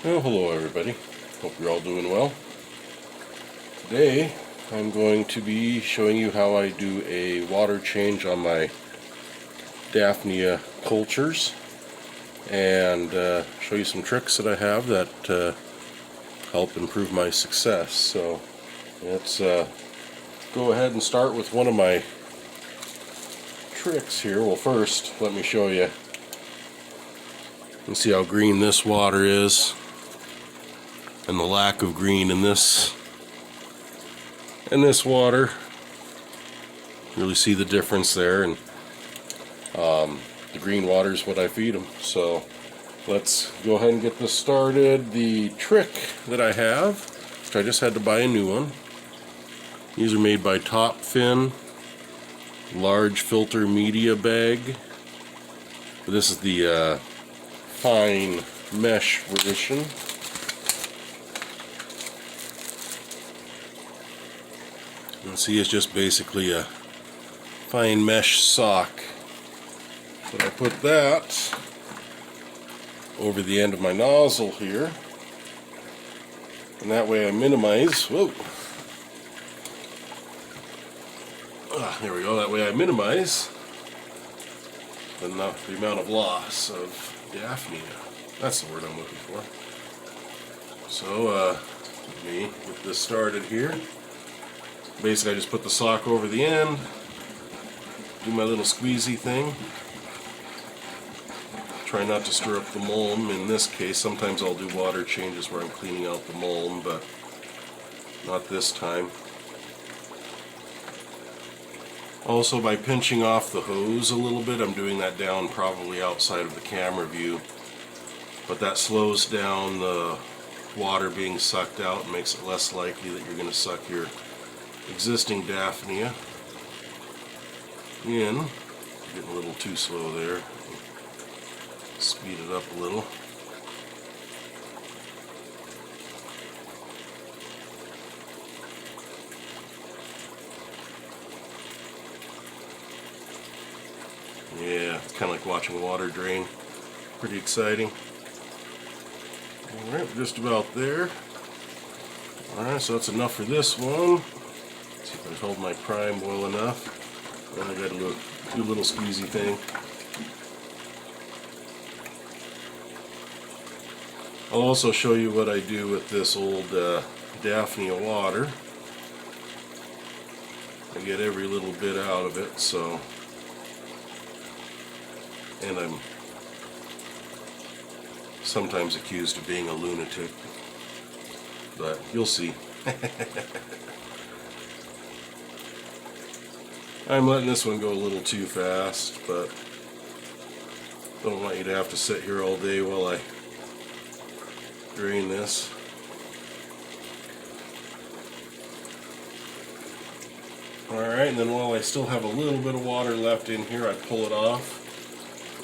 Well, hello everybody. Hope you're all doing well. Today I'm going to be showing you how I do a water change on my Daphnia cultures and show you some tricks that I have that help improve my success. So let's go ahead and start with one of my tricks here. Well, first let me show you. You can see how green this water is and the lack of green in this water. Really see the difference there, and the green water is what I feed them. So let's go ahead and get this started. The trick that I have, which I just had to buy a new one. These are made by Top Fin, large filter media bag. This is the fine mesh version. And see, it's just basically a fine mesh sock. So I put that over the end of my nozzle here, and that way I minimize, there we go, that way I minimize the amount of loss of Daphnia. That's the word I'm looking for. So let me get this started here. Basically, I just put the sock over the end, do my little squeezy thing. Try not to stir up the mulm. In this case, sometimes I'll do water changes where I'm cleaning out the mulm, but not this time. Also, by pinching off the hose a little bit, I'm doing that down probably outside of the camera view, but that slows down the water being sucked out and makes it less likely that you're going to suck your existing Daphnia in. Getting a little too slow there. Speed it up a little. Yeah, it's kind of like watching water drain. Pretty exciting. Alright, just about there. Alright, so that's enough for this one. See if I can hold my prime well enough. Then I got to do a little squeezy thing. I'll also show you what I do with this old Daphnia water. I get every little bit out of it, so, and I'm sometimes accused of being a lunatic, but you'll see. I'm letting this one go a little too fast, but don't want you to have to sit here all day while I drain this. Alright, and then while I still have a little bit of water left in here, I pull it off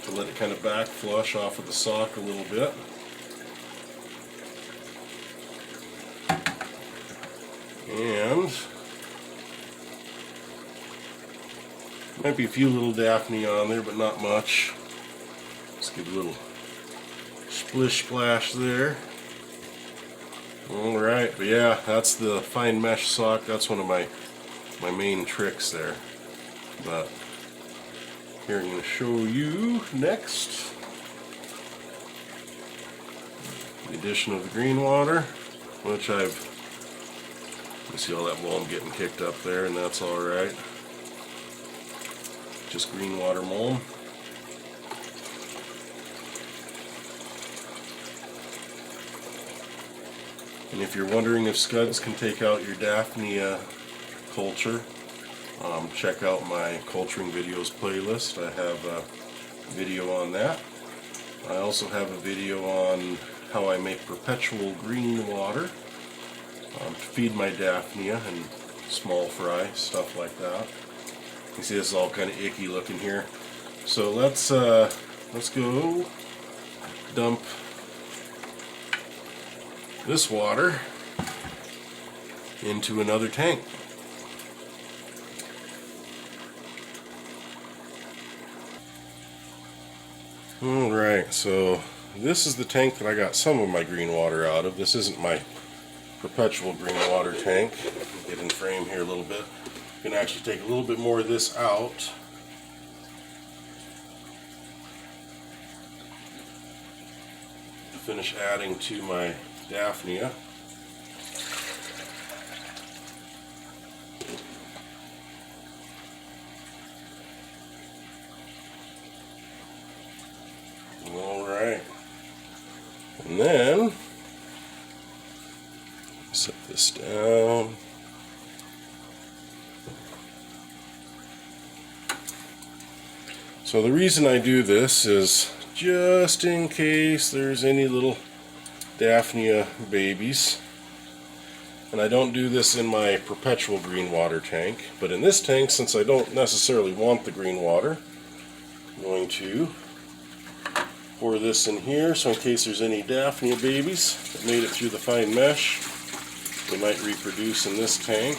to let it kind of back flush off of the sock a little bit. And might be a few little Daphnia on there, but not much. Just give a little splish splash there. Alright, but yeah, that's the fine mesh sock. That's one of my main tricks there. But here I'm going to show you next the addition of the green water, which you see all that mulm getting kicked up there, and that's alright. Just green water mulm. And if you're wondering if scuds can take out your Daphnia culture, check out my culturing videos playlist. I have a video on that. I also have a video on how I make perpetual green water to feed my Daphnia and small fry, stuff like that. You see this is all kind of icky looking here. So let's go dump this water into another tank. Alright, so this is the tank that I got some of my green water out of. This isn't my perpetual green water tank. Get in frame here a little bit. I'm going to actually take a little bit more of this out. To finish adding to my Daphnia. Alright. And then set this down. So the reason I do this is just in case there's any little Daphnia babies. And I don't do this in my perpetual green water tank, but in this tank, since I don't necessarily want the green water, I'm going to pour this in here, so in case there's any Daphnia babies that made it through the fine mesh, they might reproduce in this tank.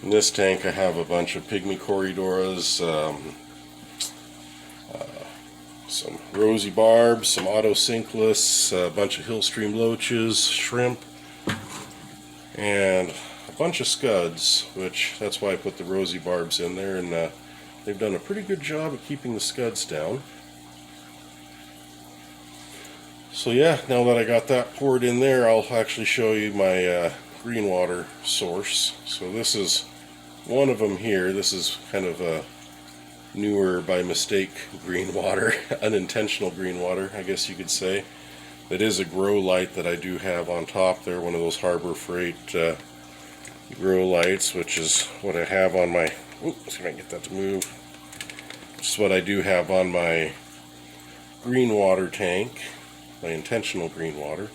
In this tank I have a bunch of pygmy corydoras, some rosy barbs, some autocinklus, a bunch of hillstream loaches, shrimp, and a bunch of scuds, which that's why I put the rosy barbs in there, and they've done a pretty good job of keeping the scuds down. So yeah, now that I got that poured in there, I'll actually show you my green water source. So this is one of them here. This is kind of a newer by mistake green water, unintentional green water, I guess you could say. It is a grow light that I do have on top there, one of those Harbor Freight grow lights, which is what I have on my, see if I can get that to move. Which is what I do have on my green water tank, my intentional green water.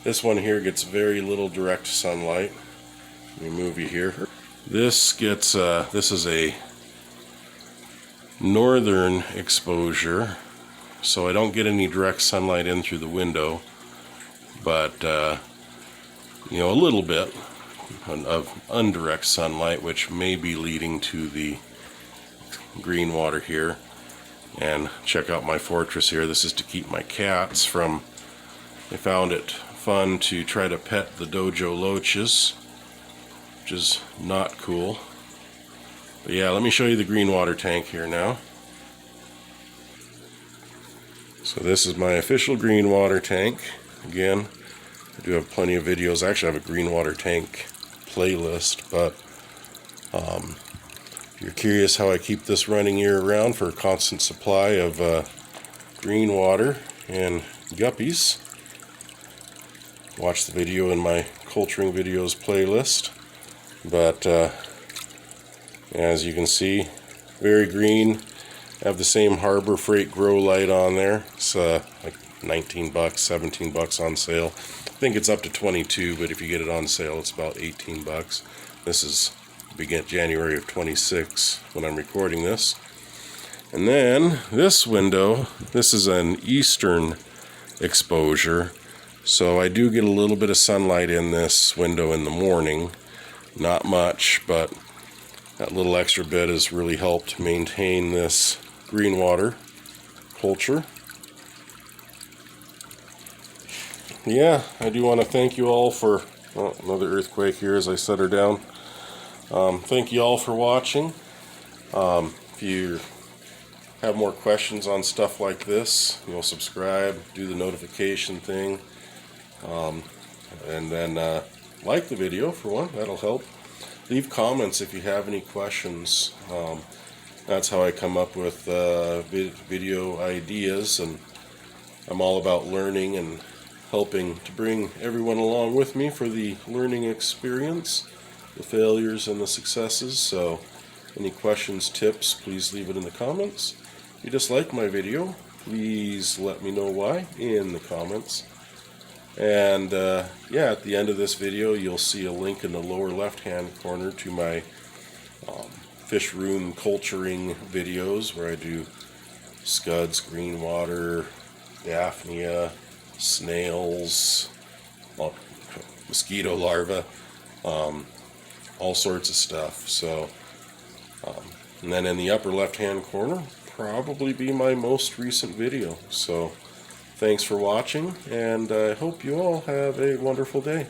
This one here gets very little direct sunlight. Let me move you here. This gets, this is a northern exposure, so I don't get any direct sunlight in through the window, but you know, a little bit of indirect sunlight, which may be leading to the green water here. And check out my fortress here. This is to keep my cats from, they found it fun to try to pet the dojo loaches, which is not cool. But yeah, let me show you the green water tank here now. So this is my official green water tank. Again, I do have plenty of videos. I actually have a green water tank playlist, but if you're curious how I keep this running year round for a constant supply of green water and guppies, watch the video in my culturing videos playlist. But as you can see, very green. I have the same Harbor Freight grow light on there. It's like 19 bucks, 17 bucks on sale. I think it's up to 22, but if you get it on sale, it's about 18 bucks. This is January of 26 when I'm recording this. And then this window, this is an eastern exposure, so I do get a little bit of sunlight in this window in the morning. Not much, but that little extra bit has really helped maintain this green water culture. Yeah, I do want to thank you all for, another earthquake here as I set her down. Thank you all for watching. If you have more questions on stuff like this, you know, subscribe, do the notification thing, and then like the video for one, that'll help. Leave comments if you have any questions. That's how I come up with video ideas, and I'm all about learning and helping to bring everyone along with me for the learning experience, the failures and the successes. So any questions, tips, please leave it in the comments. If you dislike my video, please let me know why in the comments. And yeah, at the end of this video you'll see a link in the lower left hand corner to my fish room culturing videos, where I do scuds, green water, Daphnia, snails, mosquito larvae, all sorts of stuff. So, and then in the upper left hand corner, probably be my most recent video. So thanks for watching, and I hope you all have a wonderful day.